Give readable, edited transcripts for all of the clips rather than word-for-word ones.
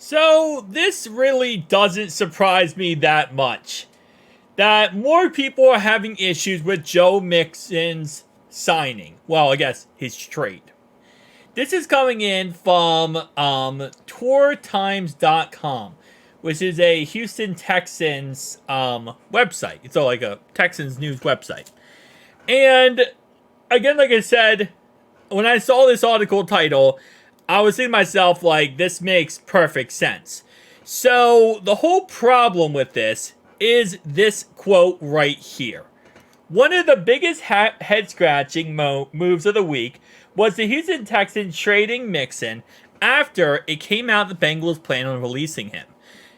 So this really doesn't surprise me that much. That more people are having issues with Joe Mixon's signing. Well, I guess his trade. This is coming in from tourtimes.com, which is a Houston Texans website. It's all like a Texans news website. And again, like I said, when I saw this article title, I was thinking to myself, like, this makes perfect sense. So, the whole problem with this is this quote right here. One of the biggest head-scratching moves of the week was the Houston Texans trading Mixon after it came out the Bengals plan on releasing him.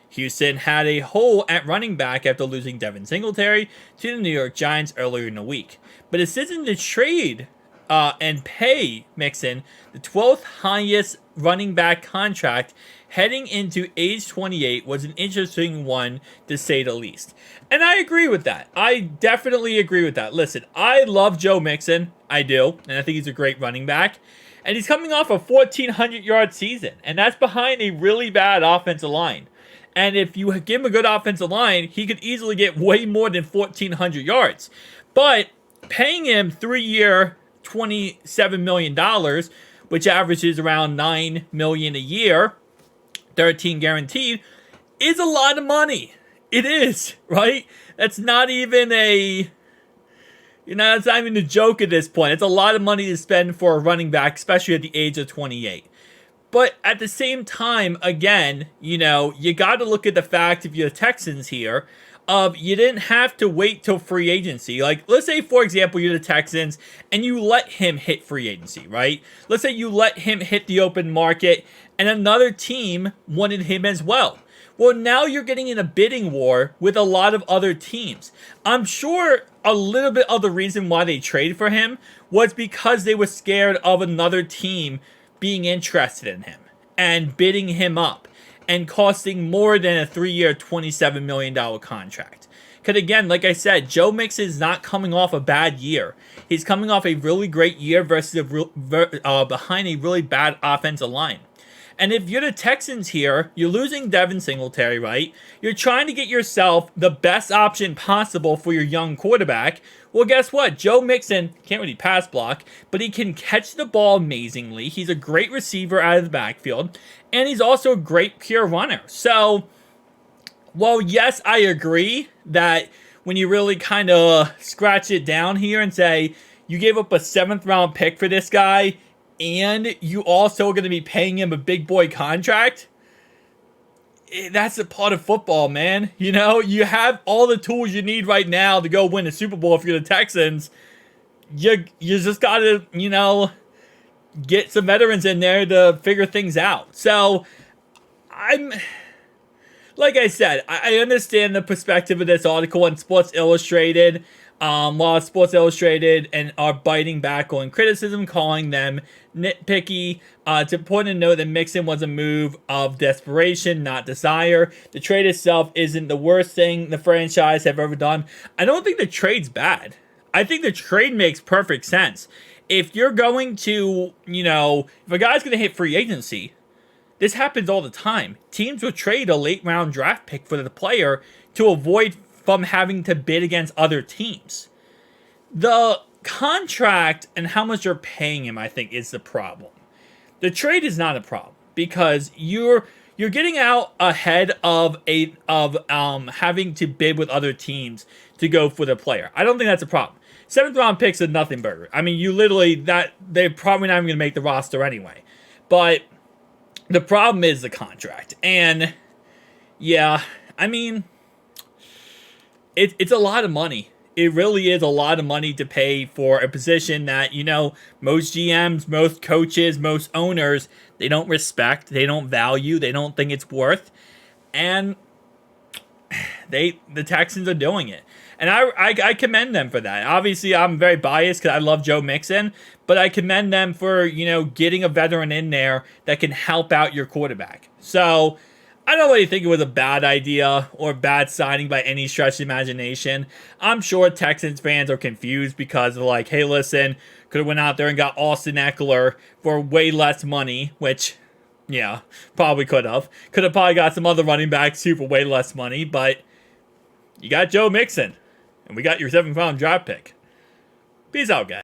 Houston had a hole at running back after losing Devin Singletary to the New York Giants earlier in the week. But a decision to trade and pay Mixon the 12th highest running back contract heading into age 28 was an interesting one, to say the least. And I agree with that. I definitely agree with that. Listen, I love Joe Mixon. I do. And I think he's a great running back. And he's coming off a 1,400-yard season. And that's behind a really bad offensive line. And if you give him a good offensive line, he could easily get way more than 1,400 yards. But paying him 3-year, $27 million, which averages around $9 million a year, 13 guaranteed, is a lot of money. It is, right? That's not even a, that's not even a joke at this point. It's a lot of money to spend for a running back, especially at the age of 28. But at the same time, again, you got to look at the fact, if you're the Texans here, you didn't have to wait till free agency. Like, let's say, for example, you're the Texans and you let him hit free agency, right? Let's say you let him hit the open market and another team wanted him as well. Well, now you're getting in a bidding war with a lot of other teams. I'm sure a little bit of the reason why they traded for him was because they were scared of another team being interested in him and bidding him up and costing more than a 3-year, $27 million contract. Because again, like I said, Joe Mixon is not coming off a bad year. He's coming off a really great year versus behind a really bad offensive line. And if you're the Texans here, you're losing Devin Singletary, right? You're trying to get yourself the best option possible for your young quarterback. Well, guess what? Joe Mixon can't really pass block, but he can catch the ball amazingly. He's a great receiver out of the backfield, and he's also a great pure runner. So, well, yes, I agree that when you really kind of scratch it down here and say, you gave up a 7th-round pick for this guy, and you also are going to be paying him a big boy contract, that's a part of football, man. You have all the tools you need right now to go win a Super Bowl if you're the Texans. You just got to, get some veterans in there to figure things out. So, like I said, I understand the perspective of this article on Sports Illustrated. While Sports Illustrated and are biting back on criticism, calling them nitpicky, to point a note that Mixon was a move of desperation, not desire. The trade itself isn't the worst thing the franchise have ever done. I don't think the trade's bad. I think the trade makes perfect sense. If you're going to, if a guy's going to hit free agency, this happens all the time. Teams will trade a late round draft pick for the player to avoid from having to bid against other teams. The contract and how much you're paying him, I think, is the problem. The trade is not a problem because you're getting out ahead of having to bid with other teams to go for the player. I don't think that's a problem. 7th-round picks are nothing burger. I mean, they're probably not even going to make the roster anyway. But the problem is the contract. And yeah, I mean, it's a lot of money. It really is a lot of money to pay for a position that, most GMs, most coaches, most owners, they don't respect, they don't value, they don't think it's worth. And the Texans are doing it. And I commend them for that. Obviously, I'm very biased because I love Joe Mixon, but I commend them for, getting a veteran in there that can help out your quarterback. So, I don't really think it was a bad idea or bad signing by any stretch of imagination. I'm sure Texans fans are confused because they're like, hey, listen, could have went out there and got Austin Eckler for way less money, which Yeah, probably could have. Could have probably got some other running backs too for way less money, but you got Joe Mixon, and we got your 7th round draft pick. Peace out, guys.